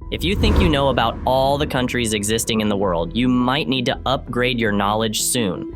If you think you know about all the countries existing in the world, you might need to upgrade your knowledge soon,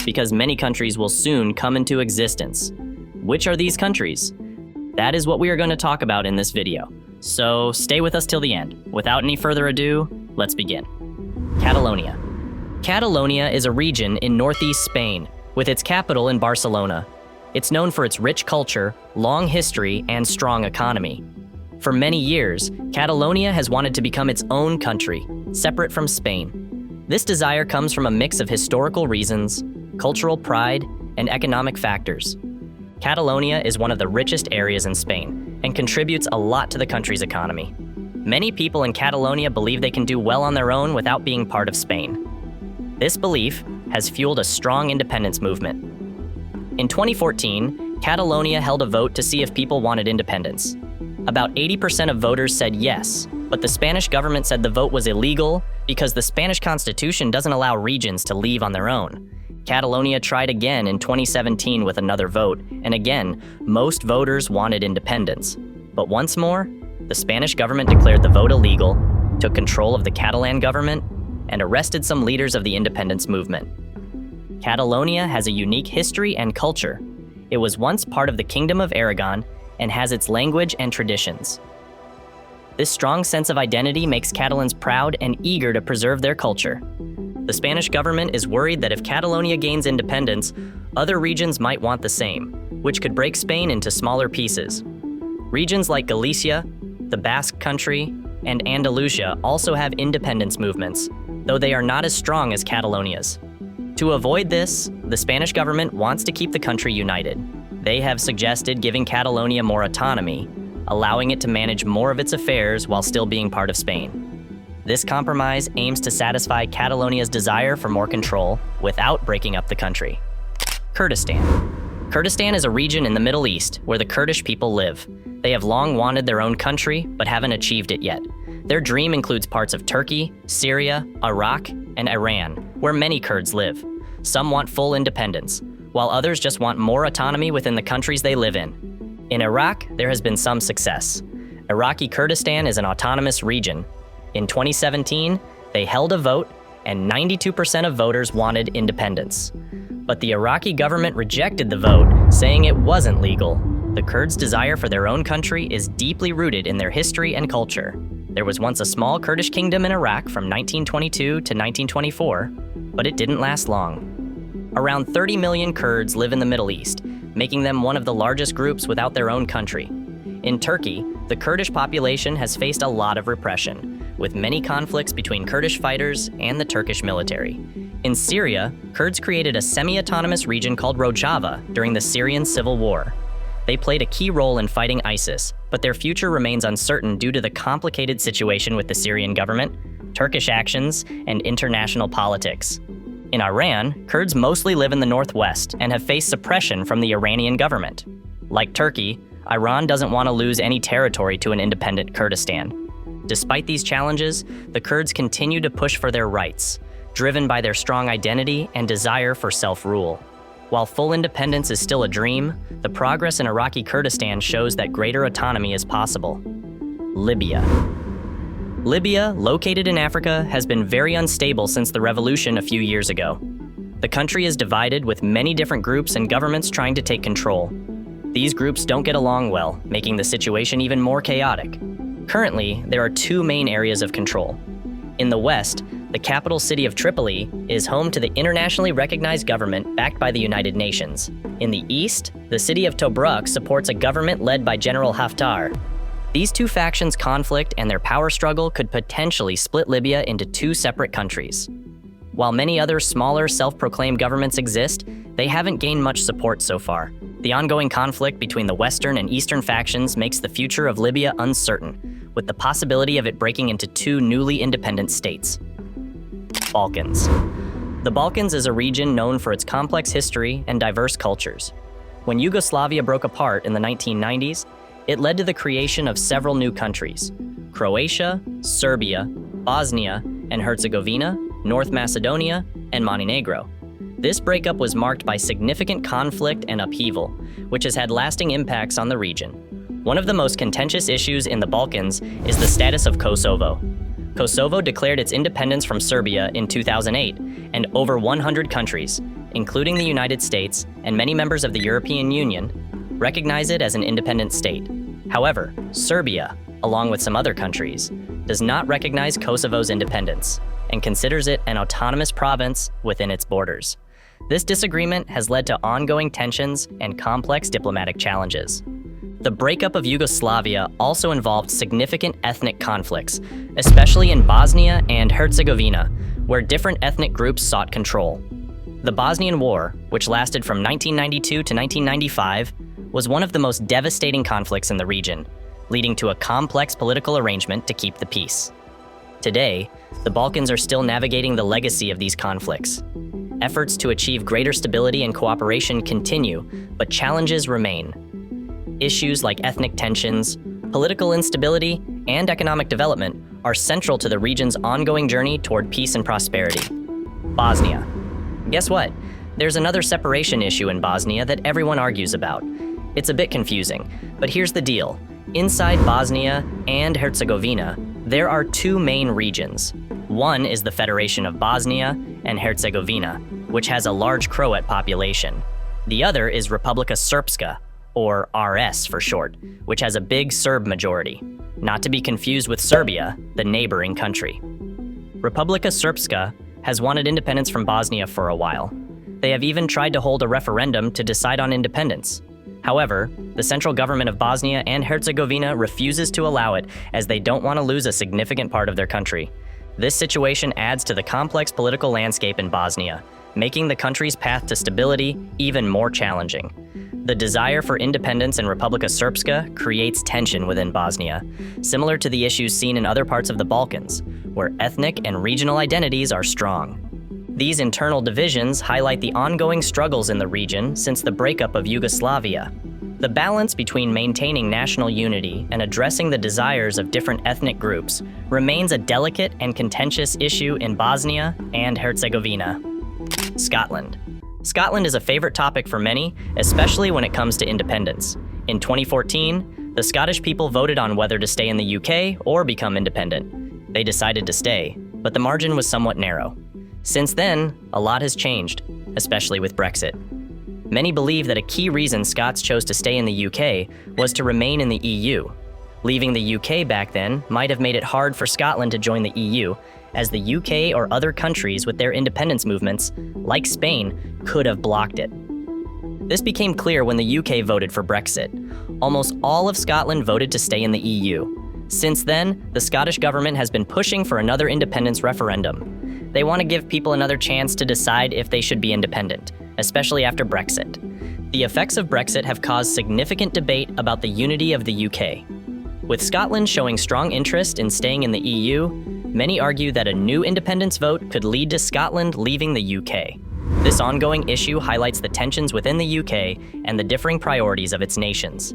because many countries will soon come into existence. Which are these countries? That is what we are going to talk about in this video. So stay with us till the end. Without any further ado, let's begin. Catalonia. Catalonia is a region in northeast Spain, with its capital in Barcelona. It's known for its rich culture, long history, and strong economy. For many years, Catalonia has wanted to become its own country, separate from Spain. This desire comes from a mix of historical reasons, cultural pride, and economic factors. Catalonia is one of the richest areas in Spain and contributes a lot to the country's economy. Many people in Catalonia believe they can do well on their own without being part of Spain. This belief has fueled a strong independence movement. In 2014, Catalonia held a vote to see if people wanted independence. About 80% of voters said yes, but the Spanish government said the vote was illegal because the Spanish Constitution doesn't allow regions to leave on their own. Catalonia tried again in 2017 with another vote, and again, most voters wanted independence. But once more, the Spanish government declared the vote illegal, took control of the Catalan government, and arrested some leaders of the independence movement. Catalonia has a unique history and culture. It was once part of the Kingdom of Aragon and has its language and traditions. This strong sense of identity makes Catalans proud and eager to preserve their culture. The Spanish government is worried that if Catalonia gains independence, other regions might want the same, which could break Spain into smaller pieces. Regions like Galicia, the Basque Country, and Andalusia also have independence movements, though they are not as strong as Catalonia's. To avoid this, the Spanish government wants to keep the country united. They have suggested giving Catalonia more autonomy, allowing it to manage more of its affairs while still being part of Spain. This compromise aims to satisfy Catalonia's desire for more control without breaking up the country. Kurdistan. Kurdistan is a region in the Middle East where the Kurdish people live. They have long wanted their own country, but haven't achieved it yet. Their dream includes parts of Turkey, Syria, Iraq, and Iran, where many Kurds live. Some want full independence, while others just want more autonomy within the countries they live in. In Iraq, there has been some success. Iraqi Kurdistan is an autonomous region. In 2017, they held a vote, and 92% of voters wanted independence. But the Iraqi government rejected the vote, saying it wasn't legal. The Kurds' desire for their own country is deeply rooted in their history and culture. There was once a small Kurdish kingdom in Iraq from 1922 to 1924, but it didn't last long. Around 30 million Kurds live in the Middle East, making them one of the largest groups without their own country. In Turkey, the Kurdish population has faced a lot of repression, with many conflicts between Kurdish fighters and the Turkish military. In Syria, Kurds created a semi-autonomous region called Rojava during the Syrian civil war. They played a key role in fighting ISIS, but their future remains uncertain due to the complicated situation with the Syrian government, Turkish actions, and international politics. In Iran, Kurds mostly live in the northwest and have faced suppression from the Iranian government. Like Turkey, Iran doesn't want to lose any territory to an independent Kurdistan. Despite these challenges, the Kurds continue to push for their rights, driven by their strong identity and desire for self-rule. While full independence is still a dream, the progress in Iraqi Kurdistan shows that greater autonomy is possible. Libya. Libya, located in Africa, has been very unstable since the revolution a few years ago. The country is divided with many different groups and governments trying to take control. These groups don't get along well, making the situation even more chaotic. Currently, there are two main areas of control. In the west, the capital city of Tripoli is home to the internationally recognized government backed by the United Nations. In the east, the city of Tobruk supports a government led by General Haftar. These two factions' conflict and their power struggle could potentially split Libya into two separate countries. While many other smaller self-proclaimed governments exist, they haven't gained much support so far. The ongoing conflict between the western and eastern factions makes the future of Libya uncertain, with the possibility of it breaking into two newly independent states. Balkans. The Balkans is a region known for its complex history and diverse cultures. When Yugoslavia broke apart in the 1990s, it led to the creation of several new countries: Croatia, Serbia, Bosnia and Herzegovina, North Macedonia, and Montenegro. This breakup was marked by significant conflict and upheaval, which has had lasting impacts on the region. One of the most contentious issues in the Balkans is the status of Kosovo. Kosovo declared its independence from Serbia in 2008, and over 100 countries, including the United States and many members of the European Union, recognize it as an independent state. However, Serbia, along with some other countries, does not recognize Kosovo's independence and considers it an autonomous province within its borders. This disagreement has led to ongoing tensions and complex diplomatic challenges. The breakup of Yugoslavia also involved significant ethnic conflicts, especially in Bosnia and Herzegovina, where different ethnic groups sought control. The Bosnian War, which lasted from 1992 to 1995, was one of the most devastating conflicts in the region, leading to a complex political arrangement to keep the peace. Today, the Balkans are still navigating the legacy of these conflicts. Efforts to achieve greater stability and cooperation continue, but challenges remain. Issues like ethnic tensions, political instability, and economic development are central to the region's ongoing journey toward peace and prosperity. Bosnia. Guess what? There's another separation issue in Bosnia that everyone argues about. It's a bit confusing, but here's the deal. Inside Bosnia and Herzegovina, there are two main regions. One is the Federation of Bosnia and Herzegovina, which has a large Croat population. The other is Republika Srpska, or RS for short, which has a big Serb majority, not to be confused with Serbia, the neighboring country. Republika Srpska has wanted independence from Bosnia for a while. They have even tried to hold a referendum to decide on independence. However, the central government of Bosnia and Herzegovina refuses to allow it as they don't want to lose a significant part of their country. This situation adds to the complex political landscape in Bosnia, making the country's path to stability even more challenging. The desire for independence in Republika Srpska creates tension within Bosnia, similar to the issues seen in other parts of the Balkans, where ethnic and regional identities are strong. These internal divisions highlight the ongoing struggles in the region since the breakup of Yugoslavia. The balance between maintaining national unity and addressing the desires of different ethnic groups remains a delicate and contentious issue in Bosnia and Herzegovina. Scotland. Scotland is a favorite topic for many, especially when it comes to independence. In 2014, the Scottish people voted on whether to stay in the UK or become independent. They decided to stay, but the margin was somewhat narrow. Since then, a lot has changed, especially with Brexit. Many believe that a key reason Scots chose to stay in the UK was to remain in the EU. Leaving the UK back then might have made it hard for Scotland to join the EU, as the UK or other countries with their independence movements, like Spain, could have blocked it. This became clear when the UK voted for Brexit. Almost all of Scotland voted to stay in the EU. Since then, the Scottish government has been pushing for another independence referendum. They want to give people another chance to decide if they should be independent, especially after Brexit. The effects of Brexit have caused significant debate about the unity of the UK. With Scotland showing strong interest in staying in the EU, many argue that a new independence vote could lead to Scotland leaving the UK. This ongoing issue highlights the tensions within the UK and the differing priorities of its nations.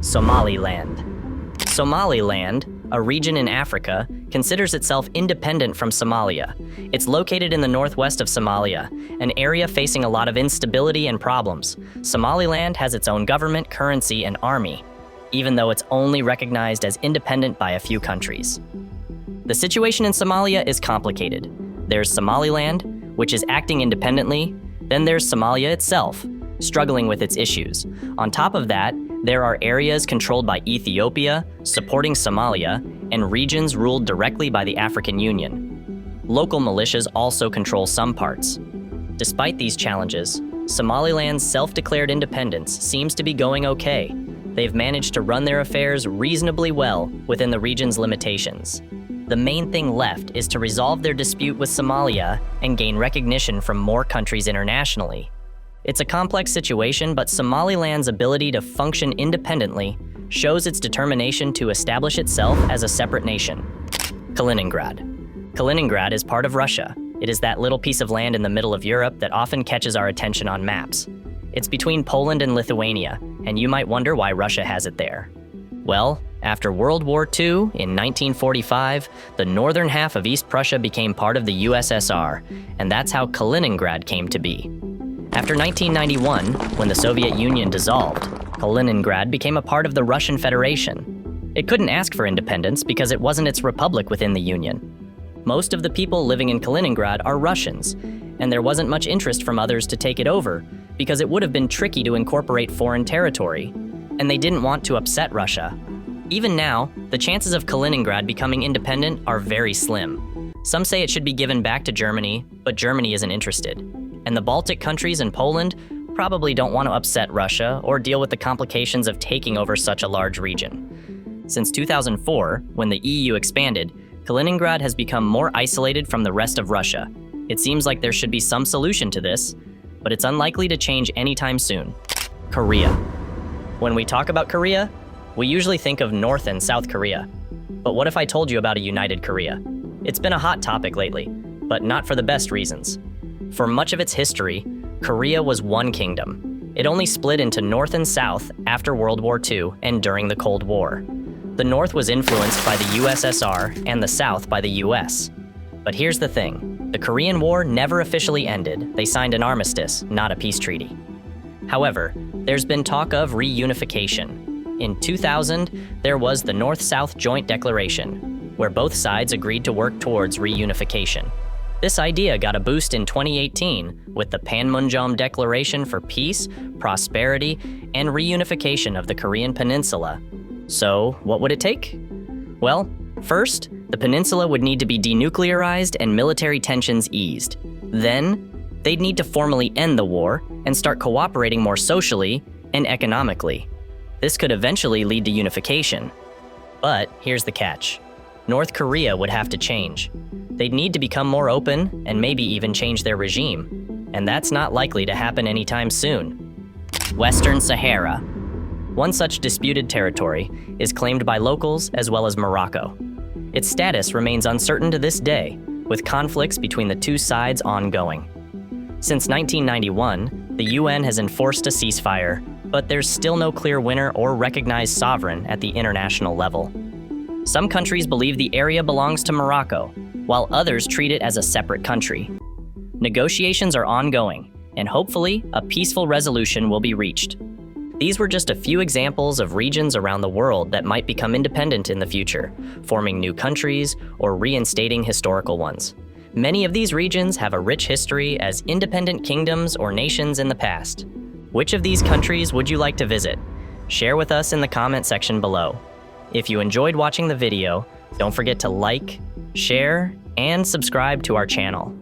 Somaliland. Somaliland, a region in Africa, considers itself independent from Somalia. It's located in the northwest of Somalia, an area facing a lot of instability and problems. Somaliland has its own government, currency, and army, even though it's only recognized as independent by a few countries. The situation in Somalia is complicated. There's Somaliland, which is acting independently. Then there's Somalia itself, struggling with its issues. On top of that, there are areas controlled by Ethiopia, supporting Somalia, and regions ruled directly by the African Union. Local militias also control some parts. Despite these challenges, Somaliland's self-declared independence seems to be going okay. They've managed to run their affairs reasonably well within the region's limitations. The main thing left is to resolve their dispute with Somalia and gain recognition from more countries internationally. It's a complex situation, but Somaliland's ability to function independently shows its determination to establish itself as a separate nation. Kaliningrad. Kaliningrad is part of Russia. It is that little piece of land in the middle of Europe that often catches our attention on maps. It's between Poland and Lithuania, and you might wonder why Russia has it there. Well, after World War II in 1945, the northern half of East Prussia became part of the USSR, and that's how Kaliningrad came to be. After 1991, when the Soviet Union dissolved, Kaliningrad became a part of the Russian Federation. It couldn't ask for independence because it wasn't its republic within the Union. Most of the people living in Kaliningrad are Russians, and there wasn't much interest from others to take it over because it would have been tricky to incorporate foreign territory, and they didn't want to upset Russia. Even now, the chances of Kaliningrad becoming independent are very slim. Some say it should be given back to Germany, but Germany isn't interested. And the Baltic countries and Poland probably don't want to upset Russia or deal with the complications of taking over such a large region. Since 2004, when the EU expanded, Kaliningrad has become more isolated from the rest of Russia. It seems like there should be some solution to this, but it's unlikely to change anytime soon. Korea. When we talk about Korea, we usually think of North and South Korea. But what if I told you about a united Korea? It's been a hot topic lately, but not for the best reasons. For much of its history, Korea was one kingdom. It only split into North and South after World War II and during the Cold War. The North was influenced by the USSR and the South by the US. But here's the thing, the Korean War never officially ended. They signed an armistice, not a peace treaty. However, there's been talk of reunification. In 2000, there was the North-South Joint Declaration, where both sides agreed to work towards reunification. This idea got a boost in 2018 with the Panmunjom Declaration for Peace, Prosperity, and Reunification of the Korean Peninsula. So, what would it take? Well, first, the peninsula would need to be denuclearized and military tensions eased. Then, they'd need to formally end the war and start cooperating more socially and economically. This could eventually lead to unification. But here's the catch. North Korea would have to change. They'd need to become more open and maybe even change their regime. And that's not likely to happen anytime soon. Western Sahara. One such disputed territory is claimed by locals as well as Morocco. Its status remains uncertain to this day, with conflicts between the two sides ongoing. Since 1991, the UN has enforced a ceasefire, but there's still no clear winner or recognized sovereign at the international level. Some countries believe the area belongs to Morocco, while others treat it as a separate country. Negotiations are ongoing, and hopefully, a peaceful resolution will be reached. These were just a few examples of regions around the world that might become independent in the future, forming new countries or reinstating historical ones. Many of these regions have a rich history as independent kingdoms or nations in the past. Which of these countries would you like to visit? Share with us in the comment section below. If you enjoyed watching the video, don't forget to like, share, and subscribe to our channel.